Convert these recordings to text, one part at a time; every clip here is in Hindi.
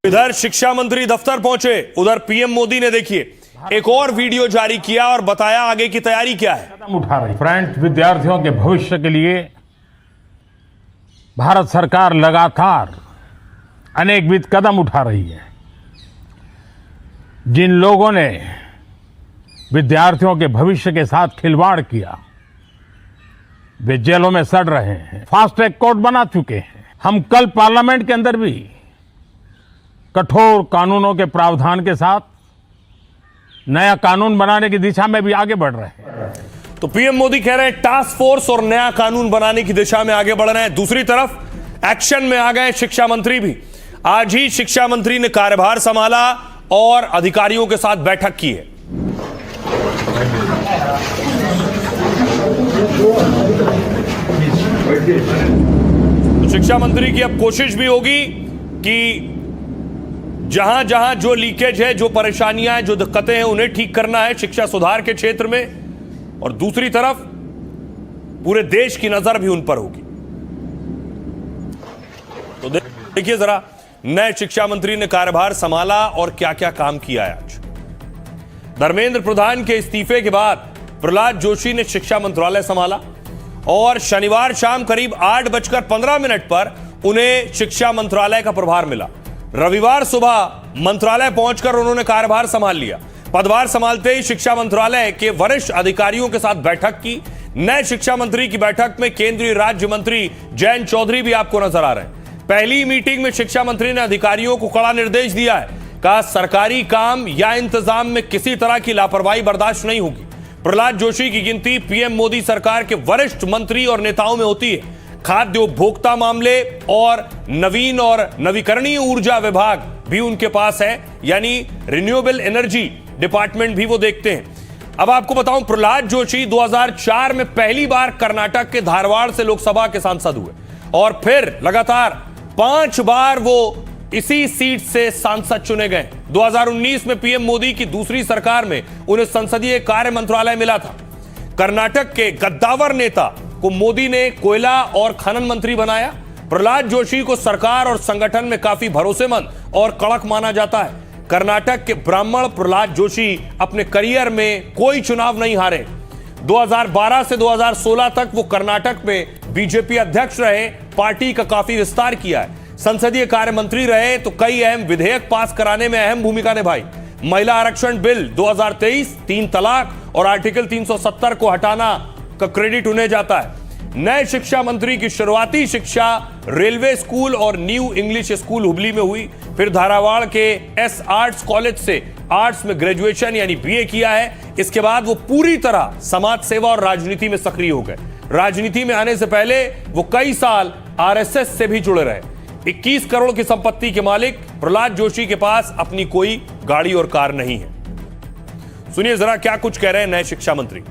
इधर शिक्षा मंत्री दफ्तर पहुंचे, उधर पीएम मोदी ने देखिए एक और वीडियो जारी किया और बताया आगे की तैयारी क्या है। कदम उठा रही फ्रेंच विद्यार्थियों के भविष्य के लिए भारत सरकार लगातार अनेकविध कदम उठा रही है। जिन लोगों ने विद्यार्थियों के भविष्य के साथ खिलवाड़ किया वे जेलों में सड़ रहे हैं, फास्ट ट्रैक कोर्ट बना चुके हैं। हम कल पार्लियामेंट के अंदर भी कठोर कानूनों के प्रावधान के साथ नया कानून बनाने की दिशा में भी आगे बढ़ रहे हैं। तो पीएम मोदी कह रहे हैं टास्क फोर्स और नया कानून बनाने की दिशा में आगे बढ़ रहे हैं। दूसरी तरफ एक्शन में आ गए शिक्षा मंत्री भी। आज ही शिक्षा मंत्री ने कार्यभार संभाला और अधिकारियों के साथ बैठक की है। तो शिक्षा मंत्री की अब कोशिश भी होगी कि जहां जहां जो लीकेज है, जो परेशानियां हैं, जो दिक्कतें हैं, उन्हें ठीक करना है शिक्षा सुधार के क्षेत्र में। और दूसरी तरफ पूरे देश की नजर भी उन पर होगी। तो देखिए जरा नए शिक्षा मंत्री ने कार्यभार संभाला और क्या क्या काम किया है। आज धर्मेंद्र प्रधान के इस्तीफे के बाद प्रहलाद जोशी ने शिक्षा मंत्रालय संभाला और शनिवार शाम करीब 8:15 पर उन्हें शिक्षा मंत्रालय का प्रभार मिला। रविवार सुबह मंत्रालय पहुंचकर उन्होंने कार्यभार संभाल लिया। पदभार संभालते ही शिक्षा मंत्रालय के वरिष्ठ अधिकारियों के साथ बैठक की। नए शिक्षा मंत्री की बैठक में केंद्रीय राज्य मंत्री जयंत चौधरी भी आपको नजर आ रहे हैं। पहली मीटिंग में शिक्षा मंत्री ने अधिकारियों को कड़ा निर्देश दिया है। कहा सरकारी काम या इंतजाम में किसी तरह की लापरवाही बर्दाश्त नहीं होगी। प्रहलाद जोशी की गिनती पीएम मोदी सरकार के वरिष्ठ मंत्री और नेताओं में होती है। खाद्य उपभोक्ता मामले और नवीन और नवीकरणीय ऊर्जा विभाग भी उनके पास है, यानी रिन्यूएबल एनर्जी डिपार्टमेंट भी वो देखते हैं। अब आपको बताऊं, प्रहलाद जोशी 2004 में पहली बार कर्नाटक के धारवाड़ से लोकसभा के सांसद हुए और फिर लगातार 5 बार वो इसी सीट से सांसद चुने गए। 2019 में पीएम मोदी की दूसरी सरकार में उन्हें संसदीय कार्य मंत्रालय मिला था। कर्नाटक के गद्दावर नेता को मोदी ने कोयला और खनन मंत्री बनाया। प्रहलाद जोशी को सरकार और संगठन में काफी भरोसेमंद और कड़क माना जाता है। कर्नाटक के ब्राह्मण प्रहलाद जोशी अपने करियर में कोई चुनाव नहीं हारे। 2012 से 2016 तक वो कर्नाटक में बीजेपी अध्यक्ष रहे, पार्टी का काफी विस्तार किया है। संसदीय कार्य मंत्री रहे तो कई अहम विधेयक पास कराने में अहम भूमिका निभाई। महिला आरक्षण बिल 2023, 3 तलाक और आर्टिकल 370 को हटाना का क्रेडिट उन्हें जाता है। नए शिक्षा मंत्री की शुरुआती शिक्षा रेलवे स्कूल और न्यू इंग्लिश स्कूल हुबली में हुई। फिर धारावाड़ के एस आर्ट्स कॉलेज से आर्ट्स में ग्रेजुएशन यानी बीए किया है। इसके बाद वो पूरी तरह समाज सेवा और राजनीति में सक्रिय हो गए। राजनीति में आने से पहले वो कई साल आरएसएस से भी जुड़े रहे। 21 करोड़ की संपत्ति के मालिक प्रहलाद जोशी के पास अपनी कोई गाड़ी और कार नहीं है। सुनिए जरा क्या कुछ कह रहे हैं नए शिक्षा मंत्री।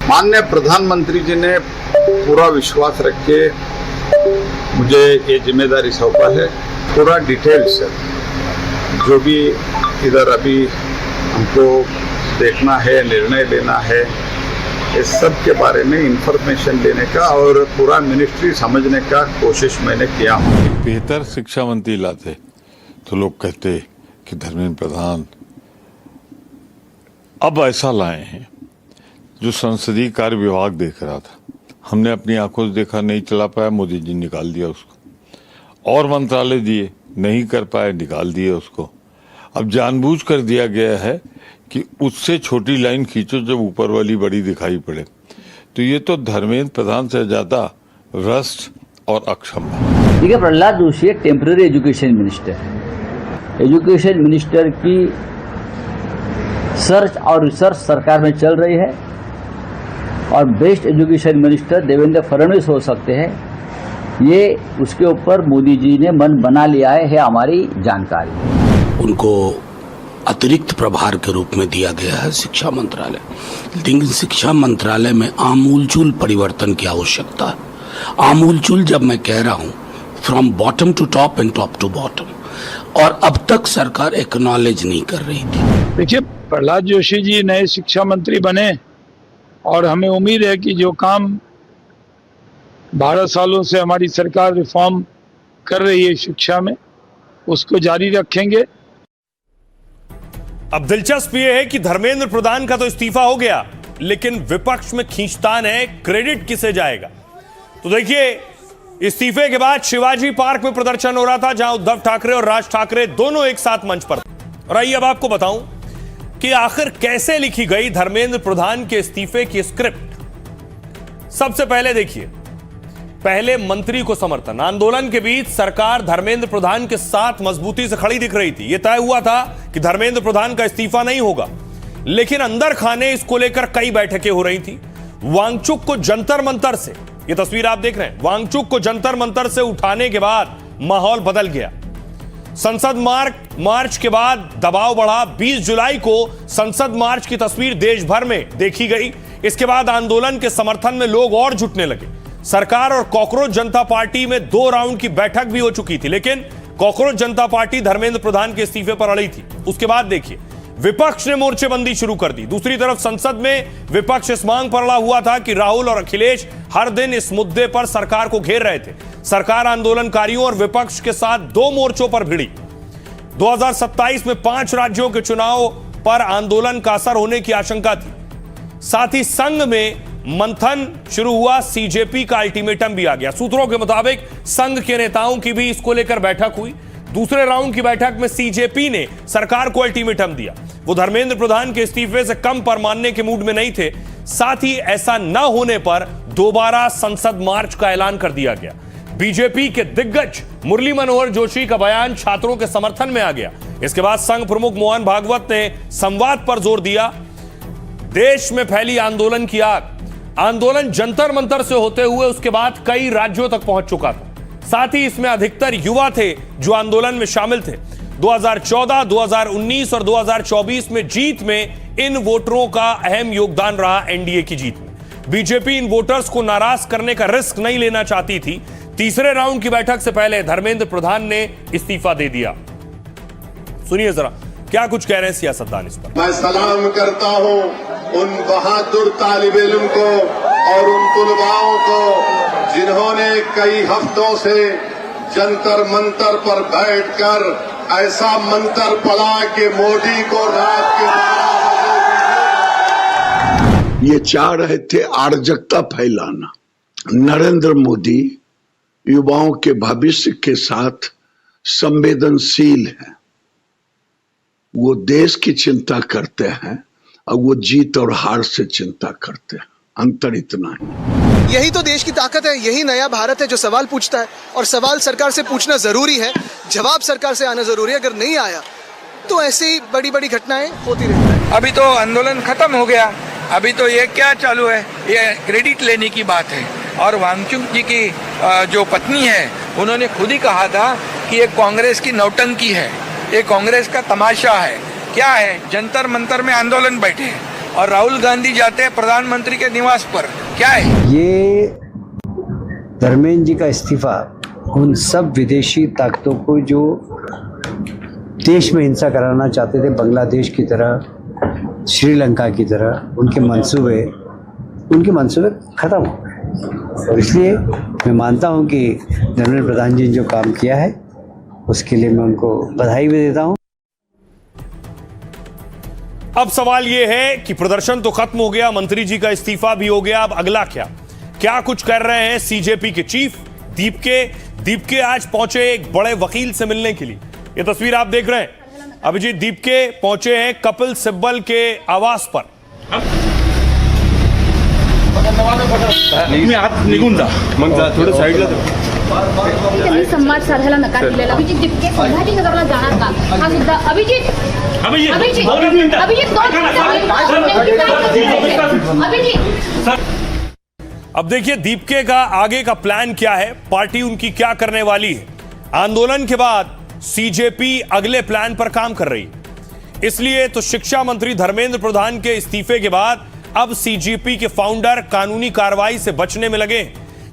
माननीय प्रधानमंत्री जी ने पूरा विश्वास रख के मुझे ये जिम्मेदारी सौंपा है। पूरा डिटेल्स जो भी इधर अभी हमको देखना है, निर्णय लेना है, इस सब के बारे में इंफॉर्मेशन देने का और पूरा मिनिस्ट्री समझने का कोशिश मैंने किया हूँ। बेहतर शिक्षा मंत्री लाते तो लोग कहते कि धर्मेंद्र प्रधान अब ऐसा लाए हैं जो संसदीय कार्य विभाग देख रहा था। हमने अपनी आंखों से देखा, नहीं चला पाया, मोदी जी निकाल दिया उसको। और मंत्रालय दिए, नहीं कर पाए, निकाल दिए उसको। अब जानबूझ कर दिया गया है कि उससे छोटी लाइन खींचो जब ऊपर वाली बड़ी दिखाई पड़े। तो ये तो धर्मेंद्र प्रधान से ज्यादा भ्रष्ट और अक्षम है। देखिए, प्रहलाद जोशी एक टेम्पररी एजुकेशन मिनिस्टर है। एजुकेशन मिनिस्टर की सर्च और रिसर्च सरकार में चल रही है और best education minister Devendra Fadnavis हो सकते हैं, ये उसके ऊपर मोदी जी ने मन बना लिया है हमारी जानकारी। उनको अतिरिक्त प्रभार के रूप में दिया गया है शिक्षा मंत्रालय। लेकिन शिक्षा मंत्रालय में आमूलचूल परिवर्तन की आवश्यकता है। आमूलचूल जब मैं कह रहा हूं, from bottom to top and top to bottom, और अब तक सरकार एक्नॉलेज नहीं कर रही थी। देखिए, प्रहलाद जोशी जी नए शिक्षा मंत्री बने और हमें उम्मीद है कि जो काम 12 सालों से हमारी सरकार रिफॉर्म कर रही है शिक्षा में, उसको जारी रखेंगे। अब दिलचस्प यह है कि धर्मेंद्र प्रधान का तो इस्तीफा हो गया, लेकिन विपक्ष में खींचतान है, क्रेडिट किसे जाएगा? तो देखिए, इस्तीफे के बाद शिवाजी पार्क में प्रदर्शन हो रहा था, जहां उद्धव ठाकरे और राज ठाकरे दोनों एक साथ मंच पर थे। और आइए अब आपको बताऊं कि आखिर कैसे लिखी गई धर्मेंद्र प्रधान के इस्तीफे की स्क्रिप्ट। सबसे पहले देखिए, पहले मंत्री को समर्थन। आंदोलन के बीच सरकार धर्मेंद्र प्रधान के साथ मजबूती से खड़ी दिख रही थी। यह तय हुआ था कि धर्मेंद्र प्रधान का इस्तीफा नहीं होगा, लेकिन अंदर खाने इसको लेकर कई बैठकें हो रही थी। वांगचुक को जंतर मंतर से, यह तस्वीर आप देख रहे हैं, वांगचुक को जंतर मंतर से उठाने के बाद माहौल बदल गया। संसद मार्च के बाद दबाव बढ़ा। 20 जुलाई को संसद मार्च की तस्वीर देश भर में देखी गई। इसके बाद आंदोलन के समर्थन में लोग और जुटने लगे। सरकार और कॉकरोच जनता पार्टी में 2 राउंड की बैठक भी हो चुकी थी, लेकिन कॉकरोच जनता पार्टी धर्मेंद्र प्रधान के इस्तीफे पर अड़ी थी। उसके बाद देखिए, विपक्ष ने मोर्चेबंदी शुरू कर दी। दूसरी तरफ संसद में विपक्ष इस मांग पर अड़ा हुआ था कि राहुल और अखिलेश हर दिन इस मुद्दे पर सरकार को घेर रहे थे। सरकार आंदोलनकारियों और विपक्ष के साथ 2 मोर्चों पर भिड़ी। 2027 में 5 राज्यों के चुनाव पर आंदोलन का असर होने की आशंका थी। साथ ही संघ में मंथन शुरू हुआ, सीजेपी का अल्टीमेटम भी आ गया। सूत्रों के मुताबिक संघ के नेताओं की भी इसको लेकर बैठक हुई। दूसरे राउंड की बैठक में सीजेपी ने सरकार को अल्टीमेटम दिया। वो धर्मेंद्र प्रधान के इस्तीफे से कम पर मानने के मूड में नहीं थे। साथ ही ऐसा न होने पर दोबारा संसद मार्च का ऐलान कर दिया गया। बीजेपी के दिग्गज मुरली मनोहर जोशी का बयान छात्रों के समर्थन में आ गया। इसके बाद संघ प्रमुख मोहन भागवत ने संवाद पर जोर दिया। देश में फैली आंदोलन की आग। आंदोलन जंतर मंतर से होते हुए उसके बाद कई राज्यों तक पहुंच चुका था। साथ ही इसमें अधिकतर युवा थे जो आंदोलन में शामिल थे। 2014, 2019 और 2024 में जीत में इन वोटरों का अहम योगदान रहा। एनडीए की जीत में बीजेपी इन वोटर्स को नाराज करने का रिस्क नहीं लेना चाहती थी। तीसरे राउंड की बैठक से पहले धर्मेंद्र प्रधान ने इस्तीफा दे दिया। सुनिए जरा क्या कुछ कह रहे हैं सियासतदान इस पर। मैं सलाम करता हूं उन बहादुर तालिबे इल्म को और उन तुलबाओं को जिन्होंने कई हफ्तों से जंतर मंतर पर बैठकर ऐसा मंत्र पढ़ा कि मोदी को रात के 12 बजे ये चाह रहे थे अराजकता फैलाना। नरेंद्र मोदी युवाओं के भविष्य के साथ संवेदनशील है। वो देश की चिंता करते हैं और वो जीत और हार से चिंता करते हैं। अंतर इतना ही। यही तो देश की ताकत है, यही नया भारत है जो सवाल पूछता है। और सवाल सरकार से पूछना जरूरी है, जवाब सरकार से आना जरूरी है। अगर नहीं आया तो ऐसी बड़ी बड़ी घटनाएं होती रहती हैं। अभी तो आंदोलन खत्म हो गया, अभी तो ये क्या चालू है, ये क्रेडिट लेने की बात है। और वांगचुक जी की जो पत्नी है, उन्होंने खुद ही कहा था कि ये कांग्रेस की नौटंकी है, ये कांग्रेस का तमाशा है। क्या है, जंतर मंतर में आंदोलन बैठे हैं और राहुल गांधी जाते हैं प्रधानमंत्री के निवास पर। क्या है ये धर्मेंद्र जी का इस्तीफा उन सब विदेशी ताकतों को जो देश में हिंसा कराना चाहते थे, बांग्लादेश की तरह, श्रीलंका की तरह, उनके मंसूबे खत्म हो गए। और इसलिए मैं मानता हूं कि धर्मेंद्र प्रधान जी ने जो काम किया है उसके लिए मैं उनको बधाई भी देता हूं। अब सवाल यह है कि प्रदर्शन तो खत्म हो गया, मंत्री जी का इस्तीफा भी हो गया, अब अगला क्या कुछ कर रहे हैं सीजेपी के चीफ दीपके आज पहुंचे एक बड़े वकील से मिलने के लिए। यह तस्वीर आप देख रहे हैं। अभिजीत दीपके पहुंचे हैं कपिल सिब्बल के आवास पर। थोडं साईडला त्यांनी संवाद साधायला नकार दिलेला। अभिजित दीपके संभाजीनगरला जाणार का हा मुद्दा अभिजित अब देखिए दीपके का आगे का प्लान क्या है, पार्टी उनकी क्या करने वाली है। आंदोलन के बाद सीजेपी अगले प्लान पर काम कर रही है। इसलिए तो शिक्षा मंत्री धर्मेंद्र प्रधान के इस्तीफे के बाद अब सीजेपी के फाउंडर कानूनी कार्रवाई से बचने में लगे।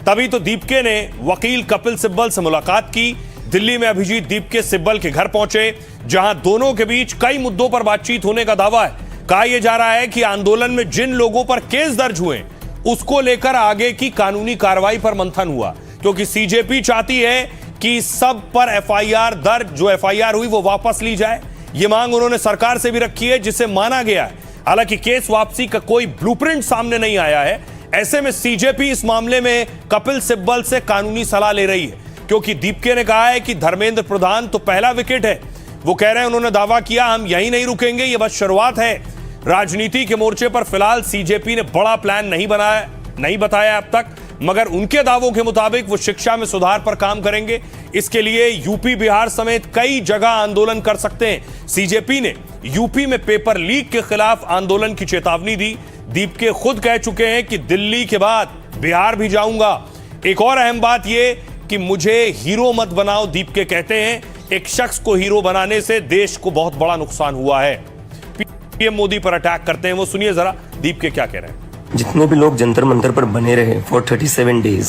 तभी तो दीपके ने वकील कपिल सिब्बल से मुलाकात की। दिल्ली में अभिजीत दीपके सिब्बल के घर पहुंचे, जहां दोनों के बीच कई मुद्दों पर बातचीत होने का दावा है। कहा यह जा रहा है कि आंदोलन में जिन लोगों पर केस दर्ज हुए उसको लेकर आगे की कानूनी कार्रवाई पर मंथन हुआ, क्योंकि सीजेपी चाहती है कि सब पर एफआईआर दर्ज, जो एफआईआर हुई वो वापस ली जाए। ये मांग उन्होंने सरकार से भी रखी है, जिसे माना गया है। हालांकि केस वापसी का कोई ब्लूप्रिंट सामने नहीं आया है। ऐसे में सीजेपी इस मामले में कपिल सिब्बल से कानूनी सलाह ले रही है, क्योंकि दीपके ने कहा है कि धर्मेंद्र प्रधान तो पहला विकेट है। वो कह रहे हैं, उन्होंने दावा किया, हम यहीं नहीं रुकेंगे, ये बस शुरुआत है। राजनीति के मोर्चे पर फिलहाल सीजेपी ने बड़ा प्लान नहीं बताया अब तक, मगर उनके दावों के मुताबिक वो शिक्षा में सुधार पर काम करेंगे। इसके लिए यूपी, बिहार समेत कई जगह आंदोलन कर सकते हैं। सीजेपी ने यूपी में पेपर लीक के खिलाफ आंदोलन की चेतावनी दी। दीपके खुद कह चुके हैं कि दिल्ली के बाद बिहार भी जाऊंगा। एक और अहम बात यह कि मुझे हीरो मत बनाओ, दीपके कहते हैं। एक शख्स को हीरो बनाने से देश को बहुत बड़ा नुकसान हुआ है। पीएम मोदी पर अटैक करते हैं, वो सुनिए जरा दीपके क्या कह रहे हैं। जितने भी लोग जंतर मंतर पर बने रहे for 37 days,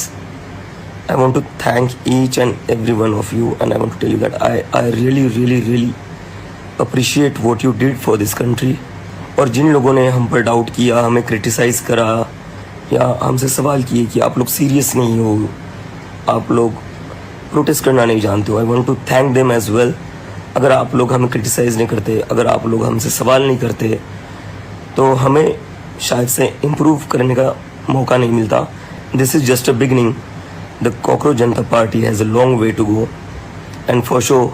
I want to thank each and every one of you, and I want to tell you that I really appreciate what you did for this country. और जिन लोगों ने हम पर डाउट किया, हमें क्रिटिसाइज करा या हमसे सवाल किए कि आप लोग सीरियस नहीं हो, आप लोग प्रोटेस्ट करना नहीं जानते हो, I want to thank them as well. अगर आप लोग हमें क्रिटिसाइज नहीं करते, अगर आप लोग हमसे सवाल नहीं करते, तो हमें शायद से इम्प्रूव करने का मौका नहीं मिलता। This is just a beginning. The cockroach Janta Party has a long way to go, and for sure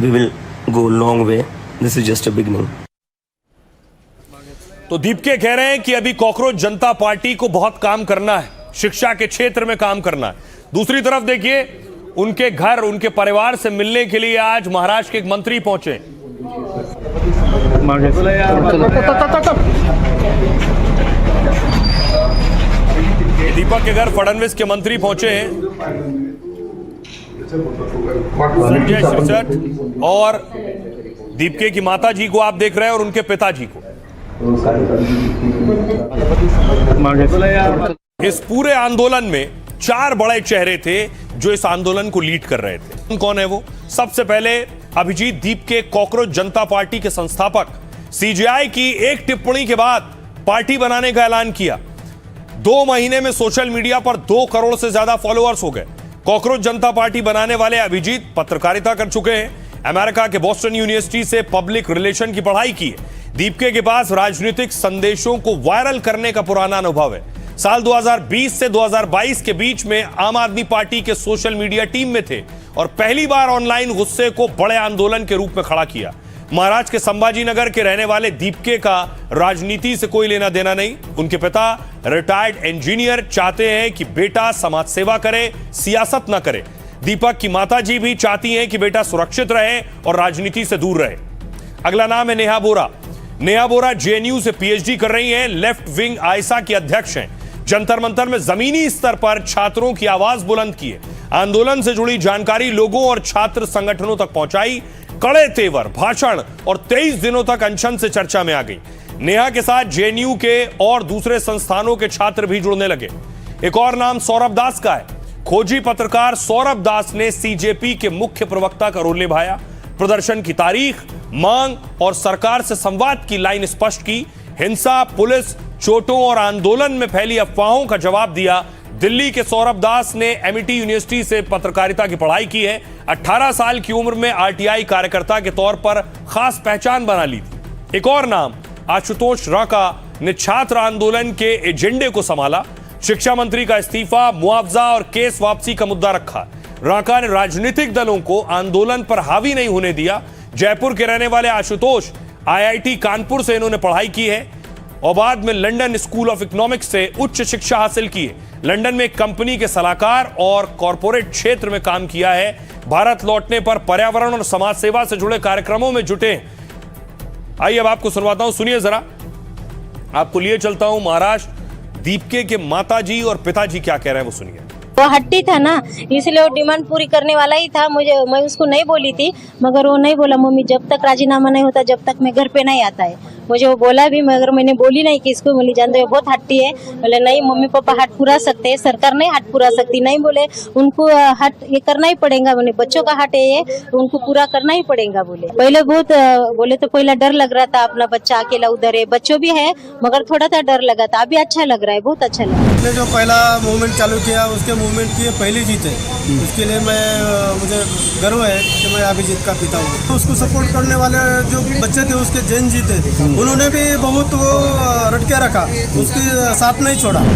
we will go long way. This is just a beginning. तो दीपके कह रहे हैं कि अभी कॉकरोच जनता पार्टी को बहुत काम करना है, शिक्षा के क्षेत्र में काम करना है। दूसरी तरफ देखिए, उनके घर, उनके परिवार से मिलने के लिए आज महाराष्ट्र के एक मंत्री पहुंचे। दीपक के घर फडणवीस के मंत्री पहुंचे हैं, संजय शिरसट, और दीपके की माता जी को आप देख रहे हैं और उनके पिताजी को। इस पूरे आंदोलन में 4 बड़े चेहरे थे जो इस आंदोलन को लीड कर रहे थे। कौन है वो? सबसे पहले अभिजीत दीपके, कॉकरोच जनता पार्टी के संस्थापक। सीजेआई की एक टिप्पणी के बाद पार्टी बनाने का ऐलान किया। 2 महीने में सोशल मीडिया पर 2 करोड़ से ज्यादा फॉलोअर्स हो गए। कॉकरोच जनता पार्टी बनाने वाले अभिजीत पत्रकारिता कर चुके हैं, अमेरिका के बॉस्टन यूनिवर्सिटी से पब्लिक रिलेशन की पढ़ाई की है। दीपके के पास राजनीतिक संदेशों को वायरल करने का पुराना अनुभव है। साल 2020 से 2022 के बीच में आम आदमी पार्टी के सोशल मीडिया टीम में थे और पहली बार ऑनलाइन गुस्से को बड़े आंदोलन के रूप में खड़ा किया। महाराष्ट्र के संभाजी नगर के रहने वाले दीपके का राजनीति से कोई लेना देना नहीं। उनके पिता रिटायर्ड इंजीनियर, चाहते हैं कि बेटा समाज सेवा करे, सियासत न करे। दीपक की माताजी भी चाहती हैं कि बेटा सुरक्षित रहे और राजनीति से दूर रहे। अगला नाम है नेहा बोरा। नेहा बोरा जेएनयू से पीएचडी कर रही हैं, लेफ्ट विंग आयसा की अध्यक्ष हैं। जंतर मंतर में जमीनी स्तर पर छात्रों की आवाज बुलंद की है, आंदोलन से जुड़ी जानकारी लोगों और छात्र संगठनों तक पहुंचाई। कड़े तेवर, भाषण और 23 दिनों तक अनशन से चर्चा में आ गई। नेहा के साथ जेएनयू के और दूसरे संस्थानों के छात्र भी जुड़ने लगे। एक और नाम सौरभ दास का है। खोजी पत्रकार सौरभ दास ने सीजेपी के मुख्य प्रवक्ता का रोल निभाया। प्रदर्शन की तारीख, मांग और सरकार से संवाद की लाइन स्पष्ट की। हिंसा, पुलिस, चोटों और आंदोलन में फैली अफवाहों का जवाब दिया। दिल्ली के सौरभ दास ने एमआईटी यूनिवर्सिटी से पत्रकारिता की पढ़ाई की है। 18 साल की उम्र में आरटीआई कार्यकर्ता के तौर पर खास पहचान बना ली थी। एक और नाम आशुतोष राका ने छात्र आंदोलन के एजेंडे को संभाला। शिक्षा मंत्री का इस्तीफा, मुआवजा और केस वापसी का मुद्दा रखा। राका ने राजनीतिक दलों को आंदोलन पर हावी नहीं होने दिया। जयपुर के रहने वाले आशुतोष आईआईटी कानपुर से इन्होंने पढ़ाई की है और बाद में लंदन स्कूल ऑफ इकोनॉमिक्स से उच्च शिक्षा हासिल की है। लंदन में एक कंपनी के सलाहकार और कॉरपोरेट क्षेत्र में काम किया है। भारत लौटने पर पर्यावरण और समाज सेवा से जुड़े कार्यक्रमों में जुटे। आइए अब आपको सुनवाता हूं, सुनिए जरा। आपको लिए चलता हूं महाराष्ट्र। दीपके के माताजी और पिताजी क्या कह रहे हैं वो सुनिए। वो हट्टी था ना, इसलिए वो डिमांड पूरी करने वाला ही था। मैं उसको नहीं बोली थी, मगर वो नहीं बोला मम्मी जब तक राजीनामा नहीं होता जब तक मैं घर पे नहीं आता है। मुझे वो बोला भी, मगर मैंने बोली नहीं कि इसको बोली जानते हो बहुत हट्टी है। बोले नहीं मम्मी पापा हाथ पुरा सकते हैं, सरकार नहीं हाथ पुरा सकती। नहीं बोले उनको हाथ ये करना ही पड़ेगा, बोले बच्चों का हाथ है ये, उनको पूरा करना ही पड़ेगा। बोले पहले बहुत बोले तो पहले डर लग रहा था, अपना बच्चा अकेला उधर है, बच्चों भी है, मगर थोड़ा सा डर लगा था। अभी अच्छा लग रहा है, बहुत अच्छा लगा। जो पहला मूवमेंट चालू किया उसके मूवमेंट की पहली जीत है। उसके लिए मुझे गर्व है कि मैं अभिजीत का पिता हूँ। तो उसको सपोर्ट करने वाले जो बच्चे थे उसके जैन जी थे, उन्होंने भी बहुत वो रटके रखा, उसके साथ नहीं छोड़ा।